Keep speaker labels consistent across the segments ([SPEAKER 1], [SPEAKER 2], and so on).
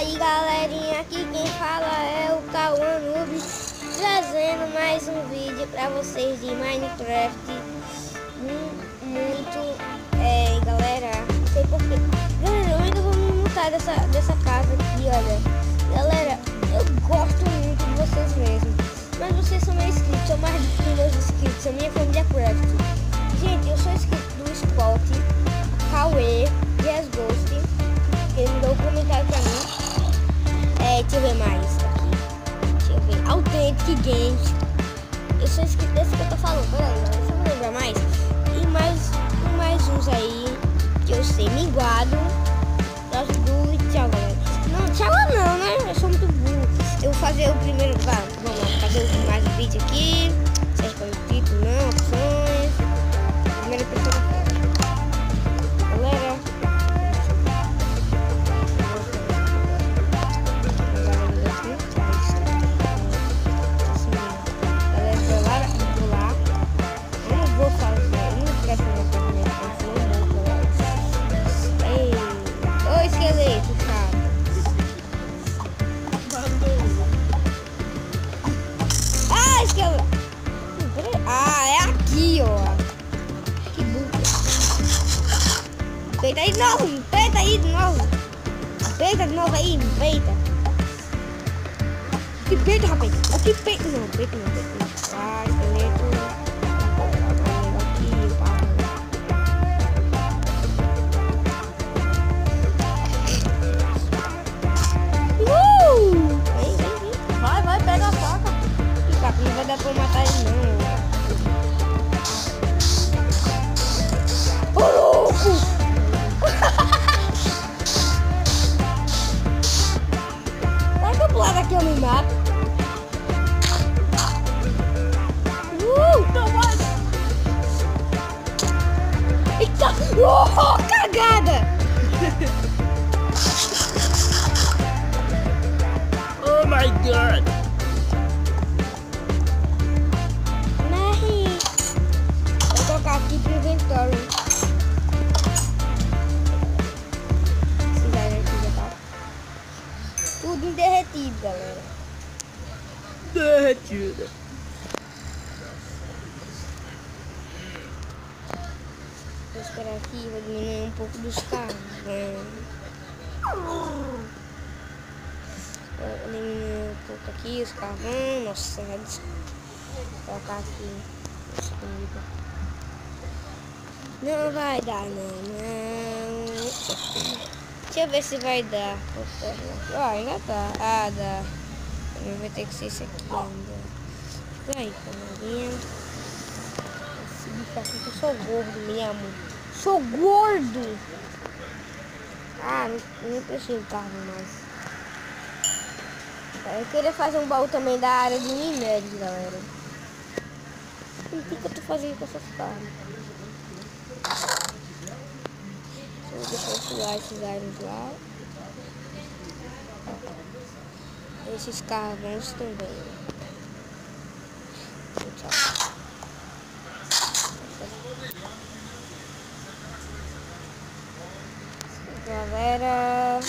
[SPEAKER 1] aí galerinha, aqui quem fala é o Cauã Noob, trazendo mais um vídeo pra vocês de Minecraft. Galera, não sei porquê. Galera, eu ainda vou me mutar dessa casa aqui, olha. Galera, eu gosto muito de vocês mesmo, mas vocês são meus inscritos, são mais do que meus inscritos, são minha família Craft. Gente, eu sou inscrito do Spot, Cauê, Yes Ghost, ele mandou um comentário pra mim. Deixa eu ver mais aqui. Deixa eu ver. Authentic Games. Eu sou inscrito desse que eu tô falando. Galera, deixa eu lembrar mais. E mais uns aí que eu sei. Minguado. E tchau, galera. Não, tchau não, né? Eu sou muito burro. Eu vou fazer o primeiro. Vamos lá, fazer mais um vídeo aqui. Você escolhe o título, não, opções. Primeira pessoa. Galera. Peita aí de novo, peita aí de novo. Peita de novo aí, peita. Que peita, rapaz. Que peita. Não, peita não, peita não. Ah, esqueleto. Aqui, vem. Vai, pega a faca. Que papo, não vai dar pra matar ele não. Ô, louco! Vai que eu pular daqui eu me mato. Não vai. Eita! Cagada!
[SPEAKER 2] Oh my god!
[SPEAKER 1] Morri! Vou colocar aqui pro inventório. Tudo derretido, galera.
[SPEAKER 2] Derretida.
[SPEAKER 1] Vou esperar aqui, vou diminuir um pouco dos carros. Vou diminuir um pouco aqui os carvão. Nossa, vou colocar aqui. Não vai dar, não. Deixa eu ver se vai dar. Ainda dá. Ah, dá. Também vai ter que ser esse aqui ainda. Fica aí, canarinha. Esse bicho aqui que eu sou gordo mesmo. Sou gordo! Ah, não preciso de carro mais. Eu queria fazer um baú também da área de minérios, galera. O que eu tô fazendo com essas carnes? Vou deixar esses irons lá. Esses carvões também. Tchau. Galera.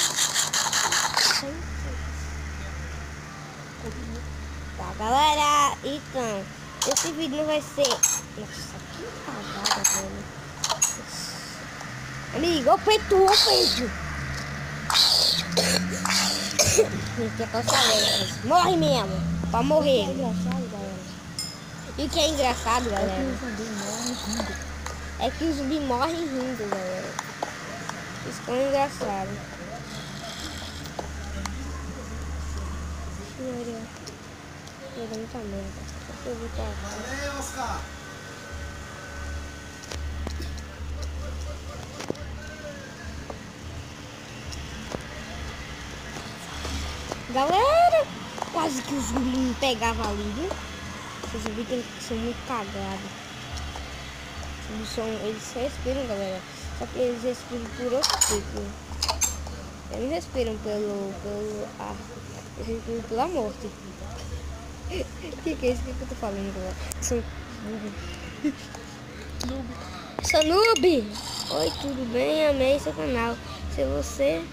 [SPEAKER 1] Tá, galera. Então, esse vídeo não vai ser... Nossa, que cagada, velho. Amigo, o peito. Gente, é calça. Morre mesmo. Pra morrer. É engraçado, galera. E o que é engraçado, galera? É que os zumbis morrem rindo, galera. Isso que é engraçado. Vai dar muita merda. Deixa eu ver pra galera, quase que os zumbis me pegavam ali, viu? Os zumbis são muito cagados. Eles respiram, galera. Só que eles respiram por outro tipo. Eles não respiram pelo ar. Eles respiram pela morte. Que é isso que eu tô falando, galera? Sou noob. Oi, tudo bem? Amei seu canal. Se você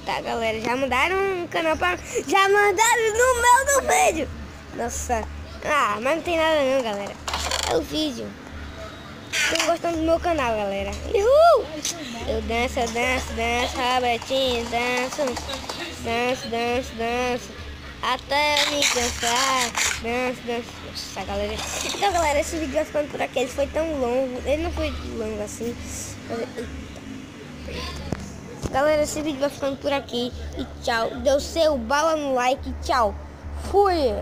[SPEAKER 1] Tá, galera, já mandaram no canal pra... Já mandaram no meu do vídeo. Nossa. Ah, mas não tem nada não, galera. É o vídeo. Estão gostando do meu canal, galera. Uhul! Eu danço, Robertinho, danço. Até eu me cansar. Nossa, galera. Então, galera, esse vídeo vai ficando por aqui. Ele foi tão longo. Ele não foi longo assim. Galera, esse vídeo vai ficando por aqui. E tchau. Deu seu bala no like. Tchau. Fui.